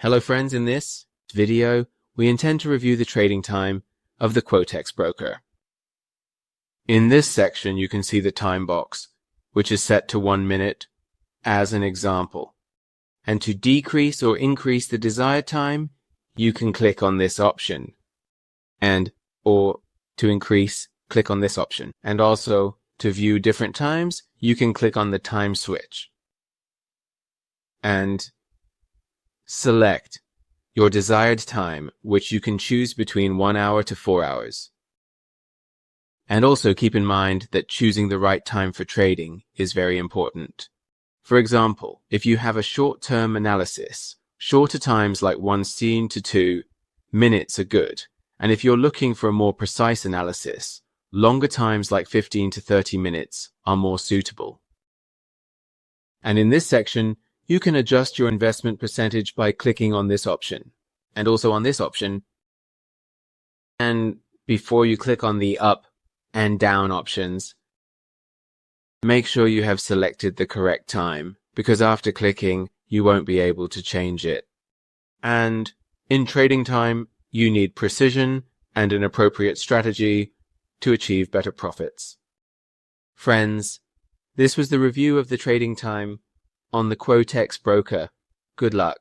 Hello friends, in this video, we intend to review the trading time of the Quotex Broker. In this section, you can see the time box, which is set to 1 minute as an example. And to decrease or increase the desired time, you can click on this option. Or to increase, click on this option. And also, to view different times, you can click on the time switch. And select your desired time, which you can choose between 1 hour to 4 hours. And also keep in mind that choosing the right time for trading is very important. For example, if you have a short-term analysis, shorter times like 1 scene to 2 minutes are good. And if you're looking for a more precise analysis, longer times like 15 to 30 minutes are more suitable. And in this section, you can adjust your investment percentage by clicking on this option, and also on this option. And before you click on the up and down options, make sure you have selected the correct time, because after clicking, you won't be able to change it. And in trading time, you need precision and an appropriate strategy to achieve better profits. Friends, this was the review of the trading time on the Quotex Broker. Good luck.